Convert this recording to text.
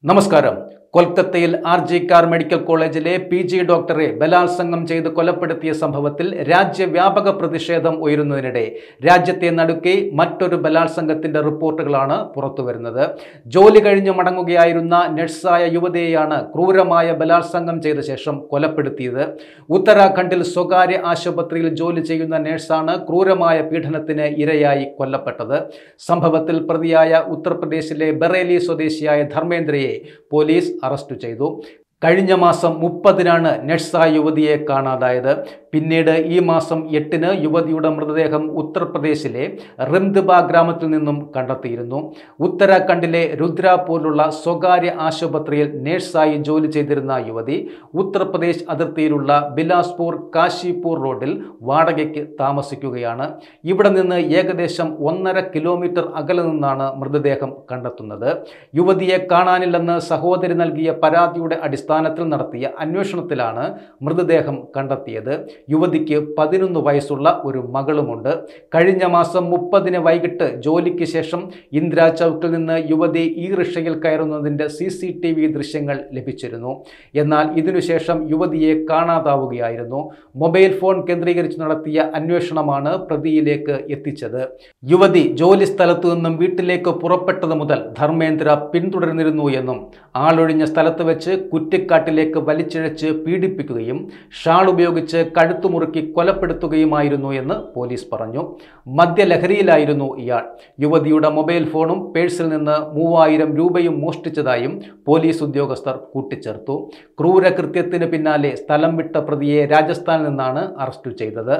നമസ്കാരം. കൊൽക്കത്തയിൽ RG Kar medical കോളേജിലെ PG ഡോക്ടറെ ബലാത്സംഗം ചെയ്ത് കൊലപ്പെടുത്തിയ സംഭവത്തിൽ രാജ്യവ്യാപക പ്രതിഷേധം ഉയരുന്നതിനിടെ രാജ്യത്തെ നടുക്കി മറ്റൊരു ബലാത്സംഗത്തിന്റെ റിപ്പോർട്ടുകളാണ് പുറത്തുവരുന്നത്. ജോലി കഴിഞ്ഞ് മടങ്ങുകയായിരുന്ന നഴ്സായ യുവതിയെയാണ് ക്രൂരമായ ബലാത്സംഗം ചെയ്ത ശേഷം കൊലപ്പെടുത്തിയത്. ഉത്തരാഖണ്ഡിൽ സ്വകാര്യ ആശുപത്രിയിൽ ജോലി ചെയ്യുന്ന നഴ്സാണ് ക്രൂരമായ പീഡനത്തിന് ഇരയായി കൊല്ലപ്പെട്ടത്. സംഭവത്തിൽ പ്രതിയായ ഉത്തർപ്രദേശിലെ ബറേലി സ്വദേശിയായ ധർമ്മേന്ദ്രയെ പോലീസ് അറസ്റ്റ് ചെയ്തു. കഴിഞ്ഞ മാസം 30-നാണ് നഴ്സായ യുവതിയെ കാണാതായത്. പിന്നീട് ഈ മാസം 8-ന് യുവതിയുടെ മൃതദേഹം ഉത്തർപ്രദേശിലെ റിംദ്ബ ഗ്രാമത്തിൽ നിന്നും കണ്ടെത്തിയിരുന്നു. ഉത്തരാഖണ്ഡിലെ രുദ്രാപൂരിലുള്ള സ്വകാര്യ ആശുപത്രിയിൽ നഴ്സായി ജോലി ചെയ്തിരുന്ന യുവതി ഉത്തർപ്രദേശ് അതിർത്തിയിലുള്ള ബിലാസ്പൂർ കാശിപൂർ റോഡിൽ വാടകയ്ക്ക് താമസിക്കുകയാണ്. ഇവിടെ നിന്ന് ഏകദേശം 1.5 കിലോമീറ്റർ അകലെ നിന്നാണ് മൃതദേഹം കണ്ടെത്തുന്നത്. യുവതിയെ കാണാനില്ലെന്ന് സഹോദരി നൽകിയ പരാതിയുടെ അടിസ്ഥാനത്തിൽ നടത്തിയ അന്വേഷണത്തിലാണ് മൃതദേഹം കണ്ടെത്തിയത്. യുവതിക്ക് 11 വയസ്സുള്ള ഒരു മകളുമുണ്ട്. കഴിഞ്ഞ മാസം 30-ന് വൈകിട്ട് ജോലിക്ക് ശേഷം ഇന്ദിരാ ചൗക്കിൽ നിന്ന് യുവതി ഈ റിക്ഷയിൽ കയറുന്നതിൻ്റെ CCTV ദൃശ്യങ്ങൾ ലഭിച്ചിരുന്നു. എന്നാൽ ഇതിനുശേഷം യുവതിയെ കാണാതാവുകയായിരുന്നു. മൊബൈൽ ഫോൺ കേന്ദ്രീകരിച്ച് നടത്തിയ അന്വേഷണമാണ് പ്രതിയിലേക്ക് എത്തിച്ചത്. യുവതി ജോലി സ്ഥലത്തു നിന്നും വീട്ടിലേക്ക് പുറപ്പെട്ടത് മുതൽ ധർമ്മേന്ദ്ര പിന്തുടർന്നിരുന്നു എന്നും ആളൊഴിഞ്ഞ സ്ഥലത്ത് വെച്ച് കുറ്റിക്കാട്ടിലേക്ക് വലിച്ചിഴച്ച് പീഡിപ്പിക്കുകയും ഷാൾ ഉപയോഗിച്ച് കഴുത്തുമുറുക്കി കൊലപ്പെടുത്തുകയുമായിരുന്നു എന്ന് പോലീസ് പറഞ്ഞു. മദ്യലഹരിയിലായിരുന്നു ഇയാൾ. യുവതിയുടെ മൊബൈൽ ഫോണും പേഴ്സിൽ നിന്ന് 3000 രൂപയും മോഷ്ടിച്ചതായും പോലീസ് ഉദ്യോഗസ്ഥർ കൂട്ടിച്ചേർത്തു. ക്രൂരകൃത്യത്തിന് പിന്നാലെ സ്ഥലം വിട്ട പ്രതിയെ രാജസ്ഥാനിൽ നിന്നാണ് അറസ്റ്റ് ചെയ്തത്.